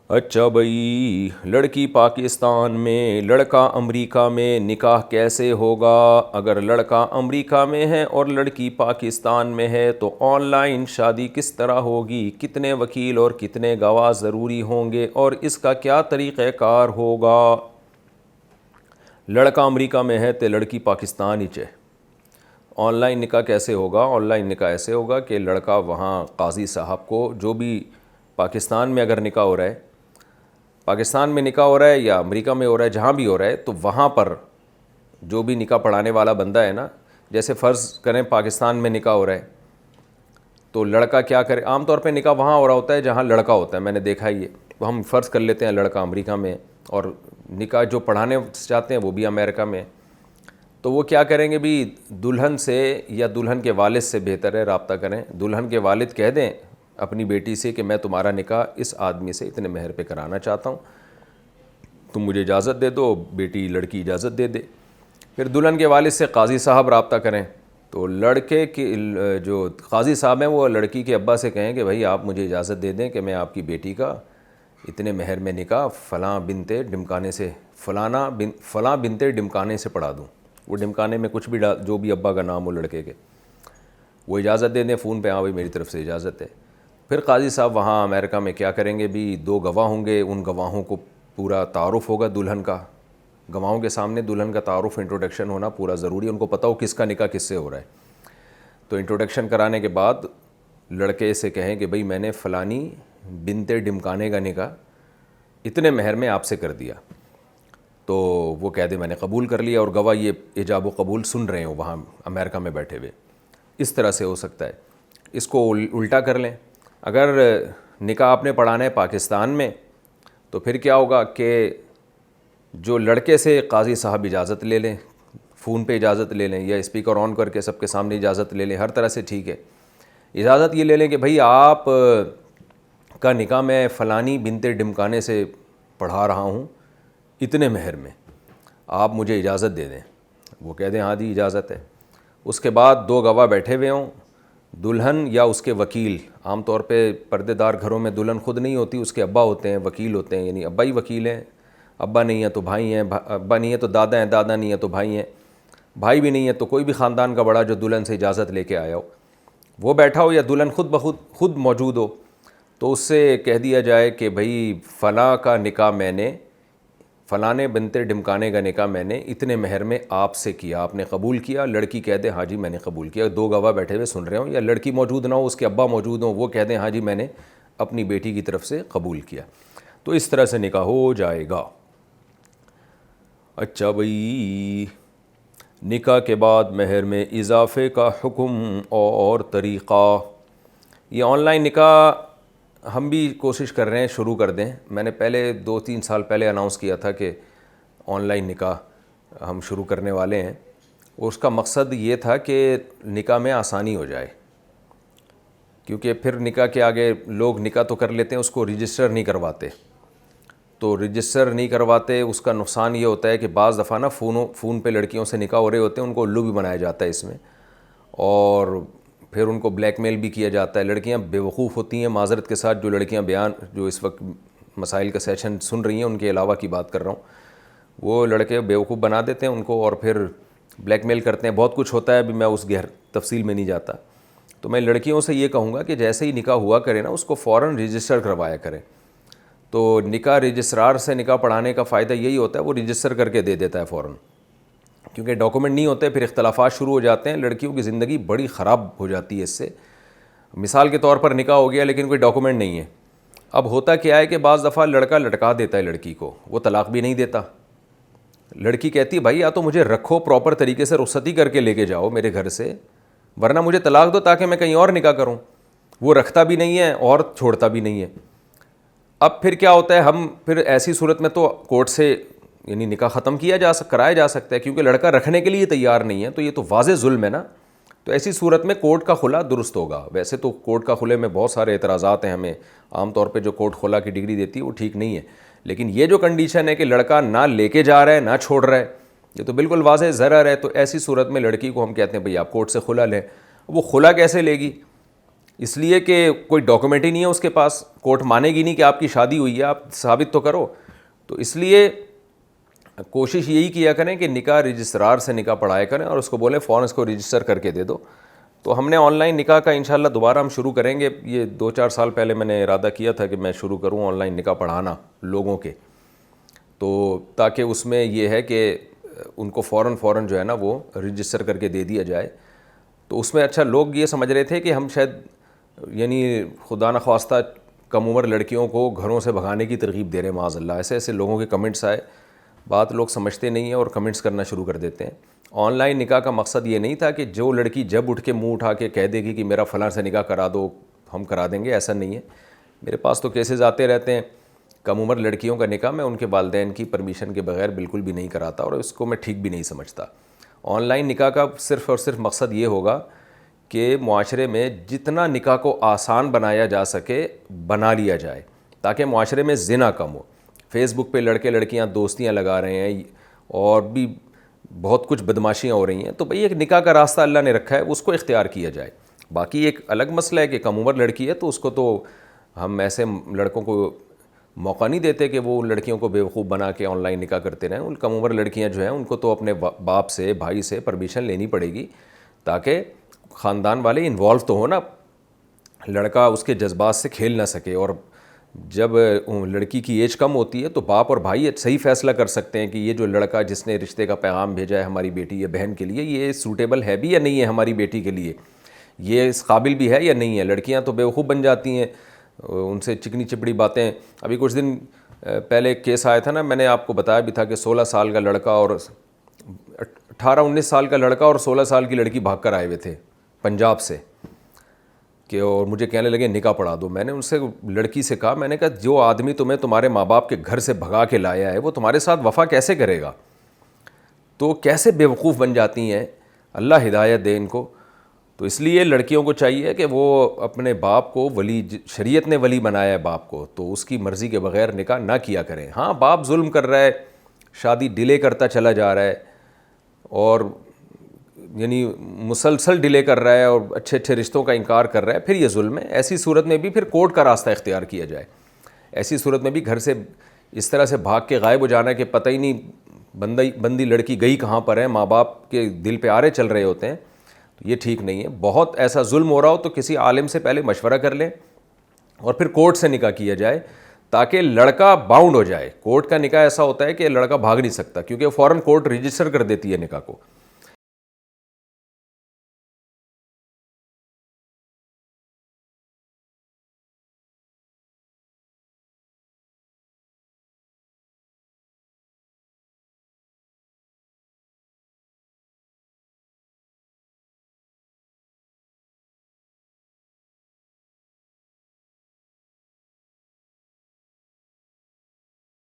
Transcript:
اچھا بھائی، لڑکی پاکستان میں لڑکا امریکہ میں نکاح کیسے ہوگا؟ اگر لڑکا امریکہ میں ہے اور لڑکی پاکستان میں ہے تو آن لائن شادی کس طرح ہوگی؟ کتنے وکیل اور کتنے گواہ ضروری ہوں گے اور اس کا کیا طریقہ کار ہوگا؟ لڑکا امریکہ میں ہے تو لڑکی پاکستان ہی چاہے۔ آن لائن نکاح کیسے ہوگا؟ آن لائن نکاح ایسے ہوگا کہ لڑکا وہاں قاضی صاحب کو، جو بھی پاکستان میں اگر نکاح ہو رہا ہے، پاکستان میں نکاح ہو رہا ہے یا امریکہ میں ہو رہا ہے، جہاں بھی ہو رہا ہے، تو وہاں پر جو بھی نکاح پڑھانے والا بندہ ہے نا، جیسے فرض کریں پاکستان میں نکاح ہو رہا ہے تو لڑکا کیا کرے؟ عام طور پہ نکاح وہاں ہو رہا ہوتا ہے جہاں لڑکا ہوتا ہے، میں نے دیکھا ہی ہے، تو ہم فرض کر لیتے ہیں لڑکا امریکہ میں ہے اور نکاح جو پڑھانے چاہتے ہیں وہ بھی امریکہ میں ہے، تو وہ کیا کریں گے بھی؟ دلہن سے یا دلہن کے والد سے بہتر ہے رابطہ کریں۔ دلہن کے والد کہہ دیں اپنی بیٹی سے کہ میں تمہارا نکاح اس آدمی سے اتنے مہر پہ کرانا چاہتا ہوں، تم مجھے اجازت دے دو، بیٹی لڑکی اجازت دے دے۔ پھر دلہن کے والد سے قاضی صاحب رابطہ کریں، تو لڑکے کے جو قاضی صاحب ہیں وہ لڑکی کے ابا سے کہیں کہ بھائی آپ مجھے اجازت دے دیں کہ میں آپ کی بیٹی کا اتنے مہر میں نکاح فلاں بنتے ڈمکانے سے فلاں بنتے ڈمکانے سے پڑھا دوں۔ وہ ڈمکانے میں کچھ بھی جو بھی ابا کا نام ہو لڑکے کے، وہ اجازت دے دیں فون پہ، ہاں بھائی میری طرف سے اجازت ہے۔ پھر قاضی صاحب وہاں امریکہ میں کیا کریں گے بھی؟ 2 گواہ ہوں گے، ان گواہوں کو پورا تعارف ہوگا دلہن کا، گواہوں کے سامنے دلہن کا تعارف، انٹروڈکشن ہونا پورا ضروری ہے، ان کو پتہ ہو کس کا نکاح کس سے ہو رہا ہے۔ تو انٹروڈکشن کرانے کے بعد لڑکے سے کہیں کہ بھئی میں نے فلانی بنت ڈمکانے کا نکاح اتنے مہر میں آپ سے کر دیا، تو وہ کہہ دے میں نے قبول کر لیا، اور گواہ یہ ایجاب و قبول سن رہے ہوں وہاں امریکہ میں بیٹھے ہوئے۔ اس طرح سے ہو سکتا ہے۔ اس کو الٹا کر لیں، اگر نکاح آپ نے پڑھانا ہے پاکستان میں تو پھر کیا ہوگا کہ جو لڑکے سے قاضی صاحب اجازت لے لیں، فون پہ اجازت لے لیں یا اسپیکر آن کر کے سب کے سامنے اجازت لے لیں، ہر طرح سے ٹھیک ہے، اجازت یہ لے لیں کہ بھئی آپ کا نکاح میں فلانی بنت ڈمکانے سے پڑھا رہا ہوں اتنے مہر میں، آپ مجھے اجازت دے دیں۔ وہ کہہ دیں ہاں جی اجازت ہے۔ اس کے بعد 2 گواہ بیٹھے ہوئے ہوں، دلہن یا اس کے وکیل، عام طور پہ پردے دار گھروں میں دلہن خود نہیں ہوتی، اس کے ابا ہوتے ہیں، وکیل ہوتے ہیں، یعنی ابا ہی وکیل ہیں، ابا نہیں ہے تو بھائی ہیں، ابا نہیں ہے تو دادا ہیں، دادا نہیں ہے تو بھائی ہیں، بھائی بھی نہیں ہے تو کوئی بھی خاندان کا بڑا جو دلہن سے اجازت لے کے آیا ہو وہ بیٹھا ہو، یا دلہن خود بخود خود موجود ہو، تو اس سے کہہ دیا جائے کہ بھئی فلاں کا نکاح میں نے، فلاں بنت ڈمکانے کا نکاح میں نے اتنے مہر میں آپ سے کیا، آپ نے قبول کیا۔ لڑکی کہہ دے ہاں جی میں نے قبول کیا، 2 گواہ بیٹھے ہوئے سن رہے ہوں، یا لڑکی موجود نہ ہو، اس کے ابا موجود ہوں، وہ کہہ دیں ہاں جی میں نے اپنی بیٹی کی طرف سے قبول کیا، تو اس طرح سے نکاح ہو جائے گا۔ اچھا بھئی، نکاح کے بعد مہر میں اضافے کا حکم اور طریقہ۔ یہ آن لائن نکاح ہم بھی کوشش کر رہے ہیں شروع کر دیں، میں نے پہلے 2-3 سال پہلے اناؤنس کیا تھا کہ آن لائن نکاح ہم شروع کرنے والے ہیں، اور اس کا مقصد یہ تھا کہ نکاح میں آسانی ہو جائے، کیونکہ پھر نکاح کے آگے لوگ نکاح تو کر لیتے ہیں، اس کو رجسٹر نہیں کرواتے، تو رجسٹر نہیں کرواتے، اس کا نقصان یہ ہوتا ہے کہ بعض دفعہ نا فون پہ لڑکیوں سے نکاح ہو رہے ہوتے ہیں، ان کو الو بھی بنایا جاتا ہے اس میں، اور پھر ان کو بلیک میل بھی کیا جاتا ہے۔ لڑکیاں بیوقوف ہوتی ہیں، معذرت کے ساتھ، جو لڑکیاں جو اس وقت مسائل کا سیشن سن رہی ہیں ان کے علاوہ کی بات کر رہا ہوں، وہ لڑکے بیوقوف بنا دیتے ہیں ان کو اور پھر بلیک میل کرتے ہیں، بہت کچھ ہوتا ہے، ابھی میں اس تفصیل میں نہیں جاتا۔ تو میں لڑکیوں سے یہ کہوں گا کہ جیسے ہی نکاح ہوا کرے نا، اس کو فوراً رجسٹر کروایا کریں۔ تو نکاح رجسٹرار سے نکاح پڑھانے کا فائدہ یہی ہوتا ہے، وہ رجسٹر کر کے دے دیتا ہے فوراً، کیونکہ ڈاکومنٹ نہیں ہوتے، پھر اختلافات شروع ہو جاتے ہیں، لڑکیوں کی زندگی بڑی خراب ہو جاتی ہے اس سے۔ مثال کے طور پر نکاح ہو گیا لیکن کوئی ڈاکومنٹ نہیں ہے، اب ہوتا کیا ہے کہ بعض دفعہ لڑکا لٹکا دیتا ہے لڑکی کو، وہ طلاق بھی نہیں دیتا، لڑکی کہتی ہے بھائی یا تو مجھے رکھو پراپر طریقے سے، رخصتی کر کے لے کے جاؤ میرے گھر سے، ورنہ مجھے طلاق دو تاکہ میں کہیں اور نکاح کروں۔ وہ رکھتا بھی نہیں ہے اور چھوڑتا بھی نہیں ہے۔ اب پھر کیا ہوتا ہے، ہم پھر ایسی صورت میں تو کورٹ سے یعنی نکاح ختم کرایا جا سکتا ہے، کیونکہ لڑکا رکھنے کے لیے تیار نہیں ہے، تو یہ تو واضح ظلم ہے نا۔ تو ایسی صورت میں کورٹ کا خلا درست ہوگا۔ ویسے تو کورٹ کا خلے میں بہت سارے اعتراضات ہیں، ہمیں عام طور پہ جو کورٹ خلا کی ڈگری دیتی ہے وہ ٹھیک نہیں ہے، لیکن یہ جو کنڈیشن ہے کہ لڑکا نہ لے کے جا رہا ہے نہ چھوڑ رہا ہے، یہ تو بالکل واضح ضرر ہے۔ تو ایسی صورت میں لڑکی کو ہم کہتے ہیں بھئی آپ کورٹ سے خلا لیں۔ وہ خلا کیسے لے گی؟ اس لیے کہ کوئی ڈاکومنٹ ہی نہیں ہے اس کے پاس, کورٹ مانے گی نہیں کہ آپ کی شادی ہوئی ہے, آپ ثابت تو کرو. تو اس لیے کوشش یہی کیا کریں کہ نکاح رجسٹرار سے نکاح پڑھایا کریں اور اس کو بولیں فوراً اس کو رجسٹر کر کے دے دو. تو ہم نے آن لائن نکاح کا انشاءاللہ دوبارہ ہم شروع کریں گے. یہ 2-4 سال پہلے میں نے ارادہ کیا تھا کہ میں شروع کروں آن لائن نکاح پڑھانا لوگوں کے, تو تاکہ اس میں یہ ہے کہ ان کو فوراً جو ہے نا وہ رجسٹر کر کے دے دیا جائے. تو اس میں اچھا لوگ یہ سمجھ رہے تھے کہ ہم شاید یعنی خدا نخواستہ کم عمر لڑکیوں کو گھروں سے بھگانے کی ترغیب دے رہے ہیں, معاذ اللہ. ایسے لوگوں کے کمنٹس آئے, بات لوگ سمجھتے نہیں ہیں اور کمنٹس کرنا شروع کر دیتے ہیں. آن لائن نکاح کا مقصد یہ نہیں تھا کہ جو لڑکی جب اٹھ کے منہ اٹھا کے کہہ دے گی کہ میرا فلاں سے نکاح کرا دو ہم کرا دیں گے, ایسا نہیں ہے. میرے پاس تو کیسز آتے رہتے ہیں کم عمر لڑکیوں کا نکاح میں ان کے والدین کی پرمیشن کے بغیر بالکل بھی نہیں کراتا, اور اس کو میں ٹھیک بھی نہیں سمجھتا. آن لائن نکاح کا صرف اور صرف مقصد یہ ہوگا کہ معاشرے میں جتنا نکاح کو آسان بنایا جا سکے بنا لیا جائے, تاکہ معاشرے میں زنا کم ہو. فیس بک پہ لڑکے لڑکیاں دوستیاں لگا رہے ہیں اور بھی بہت کچھ بدماشیاں ہو رہی ہیں. تو بھئی ایک نکاح کا راستہ اللہ نے رکھا ہے, اس کو اختیار کیا جائے. باقی ایک الگ مسئلہ ہے کہ کم عمر لڑکی ہے تو اس کو تو ہم ایسے لڑکوں کو موقع نہیں دیتے کہ وہ ان لڑکیوں کو بیوقوف بنا کے آن لائن نکاح کرتے رہیں. ان کم عمر لڑکیاں جو ہیں ان کو تو اپنے باپ سے بھائی سے پرمیشن لینی پڑے گی, تاکہ خاندان والے انوالو تو ہو نا, لڑکا اس کے جذبات سے کھیل نہ سکے. اور جب لڑکی کی ایج کم ہوتی ہے تو باپ اور بھائی صحیح فیصلہ کر سکتے ہیں کہ یہ جو لڑکا جس نے رشتے کا پیغام بھیجا ہے ہماری بیٹی یا بہن کے لیے, یہ سوٹیبل ہے بھی یا نہیں ہے ہماری بیٹی کے لیے, یہ اس قابل بھی ہے یا نہیں ہے. لڑکیاں تو بیوقوف بن جاتی ہیں, ان سے چکنی چپڑی باتیں. ابھی کچھ دن پہلے ایک کیس آیا تھا نا, میں نے آپ کو بتایا بھی تھا کہ 16 سال کا لڑکا اور 18-19 سال کا لڑکا اور 16 سال کی لڑکی بھاگ کر آئے ہوئے تھے پنجاب سے, کہ اور مجھے کہنے لگے نکاح پڑھا دو. میں نے ان سے لڑکی سے کہا, میں نے کہا جو آدمی تمہیں تمہارے ماں باپ کے گھر سے بھگا کے لایا ہے وہ تمہارے ساتھ وفا کیسے کرے گا؟ تو کیسے بیوقوف بن جاتی ہیں, اللہ ہدایت دے ان کو. تو اس لیے لڑکیوں کو چاہیے کہ وہ اپنے باپ کو ولی, شریعت نے ولی بنایا ہے باپ کو, تو اس کی مرضی کے بغیر نکاح نہ کیا کریں. ہاں باپ ظلم کر رہا ہے, شادی ڈیلے کرتا چلا جا رہا ہے اور یعنی مسلسل ڈیلے کر رہا ہے اور اچھے اچھے رشتوں کا انکار کر رہا ہے, پھر یہ ظلم ہے. ایسی صورت میں بھی پھر کورٹ کا راستہ اختیار کیا جائے. ایسی صورت میں بھی گھر سے اس طرح سے بھاگ کے غائب ہو جانا کہ پتہ ہی نہیں بندی لڑکی گئی کہاں پر ہے, ماں باپ کے دل پہ آرے چل رہے ہوتے ہیں, تو یہ ٹھیک نہیں ہے. بہت ایسا ظلم ہو رہا ہو تو کسی عالم سے پہلے مشورہ کر لیں اور پھر کورٹ سے نکاح کیا جائے, تاکہ لڑکا باؤنڈ ہو جائے. کورٹ کا نکاح ایسا ہوتا ہے کہ لڑکا بھاگ نہیں سکتا, کیونکہ فوراً کورٹ رجسٹر کر دیتی ہے نکاح کو.